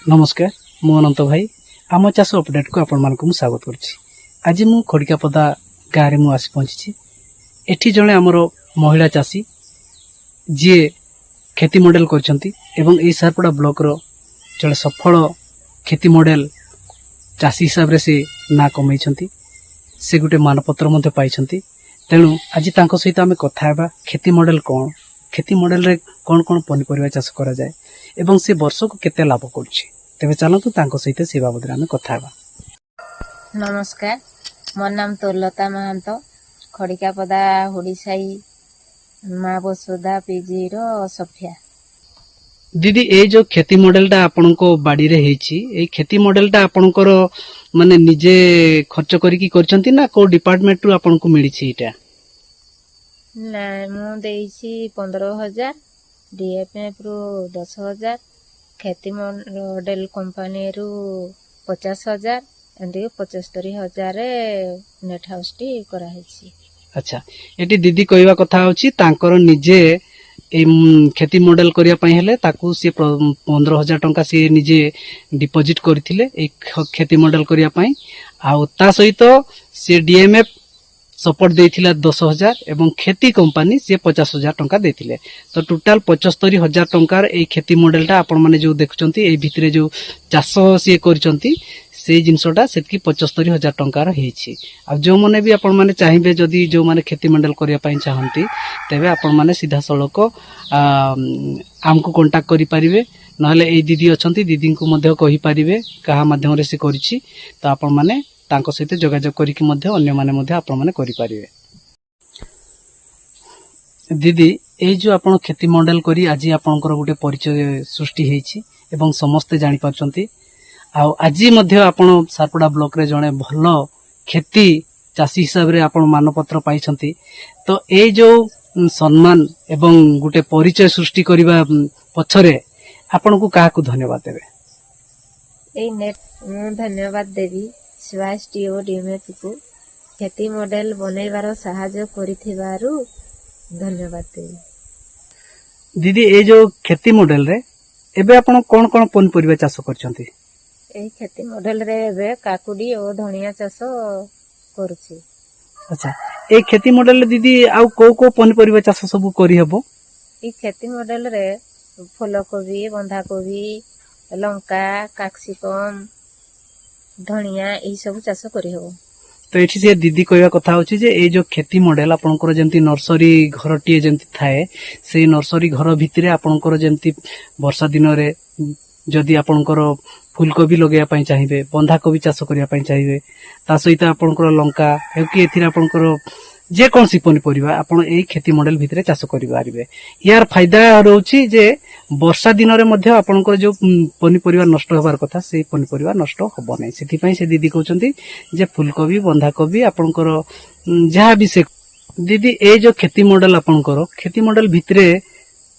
नमस्कार मु अनंत भाई आम चाष अपडेट को आपण मानक स्वागत करुच्ची। आज मु खड़िकापदा गाँव में आसी पहुंची। एठी जड़े आमर महिला चाषी जी खेती मॉडल करछंती एवं ए सारपड़ा ब्लॉक रो जड़े सफल खेती मॉडल चाषी हिसाब रे से ना कमाई से गोटे मानपत्र मध्य पाई। तेणु आज तांको सहित आमे कथा हेबा खेती मॉडल कौन, खेती मॉडल रे कौन कौन पनिपरिया चाष करा जाए एवं से वर्ष को केते लाभ करुछि। तेबे चलतु तांको सहित से बाबद आमे कथा हेबा। नमस्कार, मोर नाम तोलता महांत, खड़िकापदा हुड़ीसाई माँ बसुधा पीजी रो सफिया। दीदी ए जो खेती मॉडल टा आपन को बाड़ी रे हेची, ए खेती मॉडल टा आपन को माने निजे खर्च करिकी करछंती ना को डिपार्टमेंट रु आपन को मिली छी इटा? ना मु देइछि 15,000, डीएफएफ रु 10,000, खेती मॉडल कंपनी रु 50,000 एंडी 75,000 रे नेट हाउस टी करा हेछि। अच्छा, एटी दीदी कहवा कथा होची तांकर निजे ए खेती मॉडल करिया पई हेले ताकू से 15,000 टंका से निजे डिपॉजिट करथिले ए खेती मॉडल करिया पई आ ता सहित से डीएमएफ सपोर्ट देथिला 10,000 एवं खेती कंपनी से 50,000 टंका देथिले। तो टोटल 75,000 टंकार ए खेती मॉडल टा आपण माने जो देखुचंती ए भितरे जो चाष से करचंती से जिनसटा सेतकी 75,000 टंकार हेछि। आ जो माने भी आपण माने चाहिबे जदी जो माने खेती मॉडल करिया पई चाहंती तेबे आपण माने सीधा सड़क आमको कांटेक्ट करि परिबे, नहले ए दीदी अछंती दीदी को मध्य कहि परिबे कहा माध्यम रे से करिछि। तो आपण माने तांको सहित जोगाजोग करिकि मध्य अन्य माने मध्य आपण माने करि परिबे। दीदी ए जो आपण खेती मॉडल करी आज आपनकर गुटे परिचय सृष्टि हेछि एवं समस्त जानि पाछंती। आ आज मध्य आपण सारपड़ा ब्लॉक रे जणे भलो खेती चाषी हिसाब रे आपण मानपत्र पाइछंती। तो ए जो सम्मान एवं गुटे परिचय सृष्टि करिबा पछरे आपण को काहा को धन्यवाद देबे? ए नेट धन्यवाद देवी सुभाष टीओ डीएमएफ को खेती मॉडल बनैबार सहायता करिथिबारु धन्यवाद देवी। दीदी ए जो खेती मॉडल रे एबे आपण कोन कोन पनिपरिबा चाष करछंती? ए खेती मॉडल रे एबे काकुडी और धनिया चाष करूछि। अच्छा, ए खेती मॉडल रे दीदी आउ को पनिपरिबा चाष सब करि हेबो? ई खेती मॉडल रे फूलकोबी, बंधाकोबी, लंका, कैप्सिकम, धनिया ई सब चाष करि हेबो। तो एठी से दीदी कहवा कथा होची जे ए जो खेती मॉडल आपनकर जेंती नर्सरी घरटीए जेंती थाए से नर्सरी घर भितरे आपनकर जेंती वर्षा दिन रे जदि आपनकर फूलकोबी लगेया पई चाहिबे, बंधाकोबी चाष करिया पई चाहिबे, ता सहित आपनकर लंका हे कि एथिरे आपनकर जे कोनसी पनिपरिबा आपण एई खेती मॉडल भितरे चाष करि पारिबे। यार फायदा रहउची जे वर्षा दिन रे मध्य आपनकर जो पनिपरिबा नष्ट होबार कथा से पनिपरिबा नष्ट होबो नै। सेथि पई से दीदी कहउचंती जे फूलकोबी, बंधाकोबी आपनकर जहा भी से दीदी ए जो खेती मॉडल आपनकर खेती मॉडल भितरे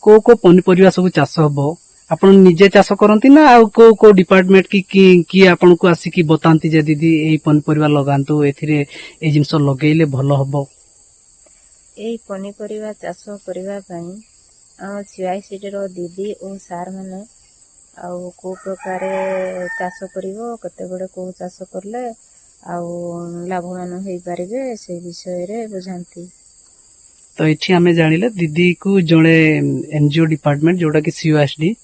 को पनिपरिबा सब चाष होबो आपण निजे चाष करंती ना आ को डिपार्टमेंट की आपण को आसी की बतांती जे दीदी एई पनिपरिबा लगांतु एथिरे ए जिंस लगेइले भलो हबो? एई पनिपरिबा चाष करिबा पई हम सीआईसीडी रो दीदी और सार माने आ को प्रकार चाष करिवो कते बडे को चाष करले आ लाभवान होई परिबे से विषय रे बुझांती। तो एठी हमें जानिले दीदी को जणे एनजीओ डिपार्टमेंट जोटा कि सीओएसडी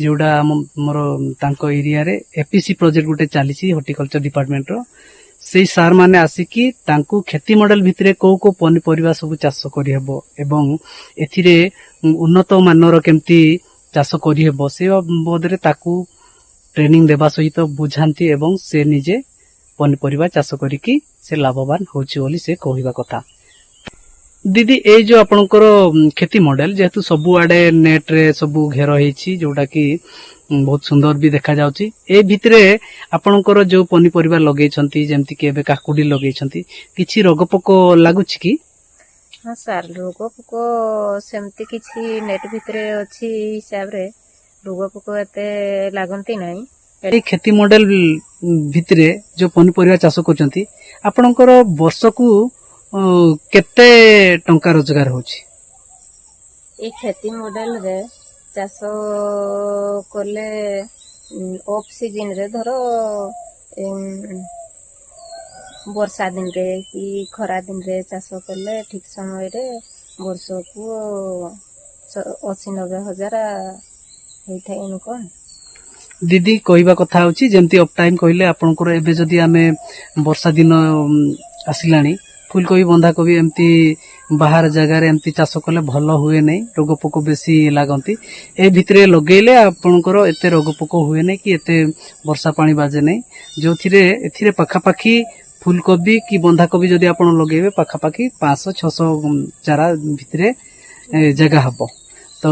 जोटा मोर तांको एरिया रे एपीसी प्रोजेक्ट गुटे चालीसी हॉर्टिकल्चर डिपार्टमेंट रो से सार माने आसिकी तांको खेती मॉडल भितरे को पनिपरिबा सब चाष करि हेबो एवं एथिरे उन्नत मानर केमती चाष करि हेबो से बदरे ताकू ट्रेनिंग देबा सहित बुझांती एवं से निजे पनिपरिबा चाष करिकी से लाभवान होची बोली से कहिबा कथा। दीदी ए जो आपनकर खेती मॉडल जेहेतु सबु आडे नेट रे सबु घेर हेछि जोटा कि बहुत सुंदर भी देखा जाउची, ए भितरे आपनकर जो पनिपरिबा लगै छंती जेमति कि एबे काकुडी लगै छंती किछि रोगपोक लागुछि की? हां सर, रोगपोक सेमति किछि नेट भितरे अछि हिसाब रे रोगपोक एते लागंती नाही। ए खेती मॉडल भितरे जो पनिपरिबा चाष करछंती आपनकर वर्षकू केते टंका रोजगार होछि? ए खेती मॉडल रे चाष करले ଅଫ୍ ସିଜିନ୍ରେ ଧର ବର୍ଷା ଦିନରେ କି ଖରା ଦିନରେ ଚାଷ କଲେ ଠିକ୍ ସମୟରେ ବର୍ଷକୁ 80-90 ହଜାର ହେଇଥାଏ ଇନକମ୍। ଦିଦି କହିବା କଥା ହଉଛି ଯେମିତି ଅଫ୍ ଟାଇମ୍ କହିଲେ ଆପଣଙ୍କର ଏବେ ଯଦି ଆମେ ବର୍ଷା ଦିନ ଆସିଲାଣି ଫୁଲକୋବି ବନ୍ଧାକୋବି ଏମିତି ବାହାର ଜାଗାରେ ଏମିତି ଚାଷ କଲେ ଭଲ ହୁଏ ନାହିଁ, ରୋଗ ପୋକ ବେଶୀ ଲାଗନ୍ତି। ଏ ଭିତରେ ଲଗେଇଲେ ଆପଣଙ୍କର ଏତେ ରୋଗ ପୋକ ହୁଏ ନାହିଁ କି ଏତେ ବର୍ଷା ପାଣି ବାଜେ ନାହିଁ, ଯୋଉଥିରେ ଏଥିରେ ପାଖାପାଖି ଫୁଲକୋବି କି ବନ୍ଧାକୋବି ଯଦି ଆପଣ ଲଗେଇବେ ପାଖାପାଖି 500-600 ଚାରା ଭିତରେ ଜାଗା ହବ। ତ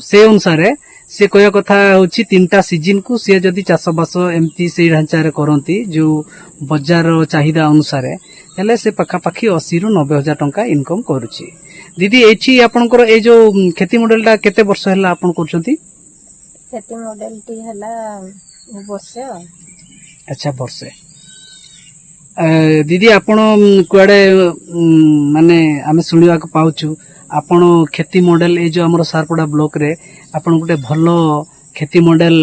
ସେ ଅନୁସାରେ ସେ କହିବା କଥା ହଉଛି 3ଟା ସିଜିନ କୁ ସିଏ ଯଦି ଚାଷ ବାସ ଏମିତି ସେଇ ଢାଞ୍ଚାରେ କରନ୍ତି ଯୋଉ ବଜାର ଚାହିଦା ଅନୁସାରେ, ହେଲେ ସେ ପାଖାପାଖି 80-90 ହଜାର ଟଙ୍କା ଇନକମ୍ କରୁଛି। ଦିଦି ଏଇଠି ଆପଣଙ୍କର ଏଇ ଯୋଉ କ୍ଷତି ମଡେଲ ଟା କେତେ ବର୍ଷ ହେଲା ଆପଣ କରୁଛନ୍ତି? କ୍ଷତି ମଡେଲଟି ହେଲା ବର୍ଷେ। ଆଚ୍ଛା, ବର୍ଷେ। ଦିଦି ଆପଣ କୁଆଡେ ମାନେ ଆମେ ଶୁଣିବାକୁ ପାଉଛୁ ଆପଣ କ୍ଷତି ମଡେଲ ଏଇ ଯୋଉ ଆମର ସାରପଡା ବ୍ଲକ ରେ ଆପଣ ଗୋଟେ ଭଲ କ୍ଷତି ମଡେଲ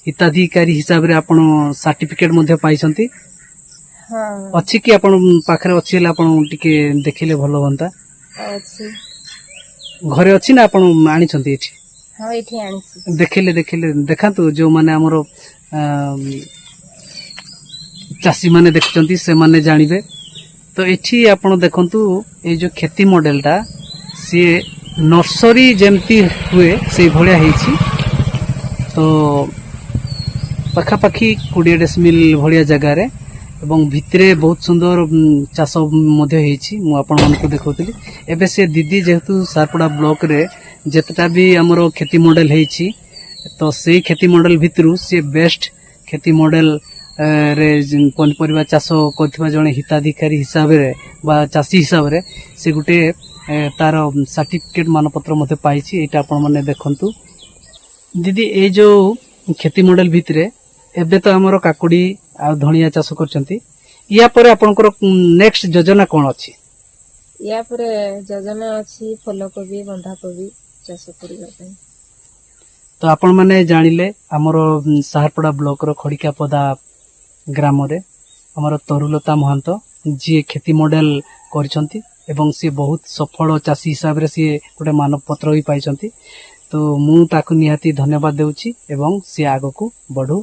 ହିତାଧିକାରୀ ହିସାବରେ ଆପଣ ସାର୍ଟିଫିକେଟ ମଧ୍ୟ ପାଇଛନ୍ତି। ହଁ ଅଛି କି ଆପଣ ପାଖରେ ଅଛି ହେଲେ ଆପଣ ଟିକେ ଦେଖିଲେ ଭଲ ହୁଅନ୍ତା। ଅଛି। ଘରେ ଅଛି ନା ଆପଣ ଆଣିଛନ୍ତି ଏଠି? ହଁ ଏଠି ଆଣିଛି। ଦେଖିଲେ ଦେଖାନ୍ତୁ, ଯୋଉମାନେ ଆମର ଚାଷୀ ମାନେ ଦେଖୁଛନ୍ତି ସେମାନେ ଜାଣିବେ। ତ ଏଠି ଆପଣ ଦେଖନ୍ତୁ ଏଇ ଯୋଉ କ୍ଷତି ମଡେଲ ଟା ସିଏ ନର୍ସରୀ ଯେମିତି ହୁଏ ସେଇ ଭଳିଆ ହେଇଛି। ତ ପାଖାପାଖି 20 ଡେସିମିଲ ଭଳିଆ ଜାଗାରେ ଏବଂ ଭିତରେ ବହୁତ ସୁନ୍ଦର ଚାଷ ମଧ୍ୟ ହେଇଛି। ମୁଁ ଆପଣମାନଙ୍କୁ ଦେଖାଉଥିଲି। ଏବେ ସେ ଦିଦି ଯେହେତୁ ସାରପଡା ବ୍ଲକ ରେ ଯେତେଟା ବି ଆମର କ୍ଷତି ମଡେଲ ହେଇଛି, ତ ସେଇ କ୍ଷତି ମଡେଲ ଭିତରୁ ସେ ବେଷ୍ଟ କ୍ଷତି ମଡେଲ ରେ ପନିପରିବା ଚାଷ କରୁଥିବା ଜଣେ ହିତାଧିକାରୀ ହିସାବରେ ବା ଚାଷୀ ହିସାବରେ ସେ ଗୋଟେ ତାର ସାର୍ଟିଫିକେଟ ମାନପତ୍ର ମଧ୍ୟ ପାଇଛି। ଏଇଟା ଆପଣ ମାନେ ଦେଖନ୍ତୁ। ଦିଦି ଏଇ ଯୋଉ କ୍ଷତି ମଡେଲ ଭିତରେ ଏବେ ତ ଆମର କାକୁଡି ଆଉ ଧଣିଆ ଚାଷ କରୁଛନ୍ତି, ୟା ପରେ ଆପଣଙ୍କର ନେକ୍ସଟ ଯୋଜନା କଣ ଅଛି? ୟା ପରେ ଯୋଜନା ଅଛି ଫୁଲକୋବି ବନ୍ଧାକୋବି ଚାଷ କରିବା ପାଇଁ। ତ ଆପଣ ମାନେ ଜାଣିଲେ ଆମର ସାହାରପଡା ବ୍ଲକ ର ଖଡିକାପଦା ଗ୍ରାମରେ ଆମର ତରୁଲତା ମହାନ୍ତ ଯିଏ କ୍ଷତି ମଡେଲ କରିଛନ୍ତି ଏବଂ ସିଏ ବହୁତ ସଫଳ ଚାଷୀ ହିସାବରେ ସିଏ ଗୋଟେ ମାନବ ପତ୍ର ବି ପାଇଛନ୍ତି। ତ ମୁଁ ତାକୁ ନିହାତି ଧନ୍ୟବାଦ ଦେଉଛି ଏବଂ ସିଏ ଆଗକୁ ବଢୁ।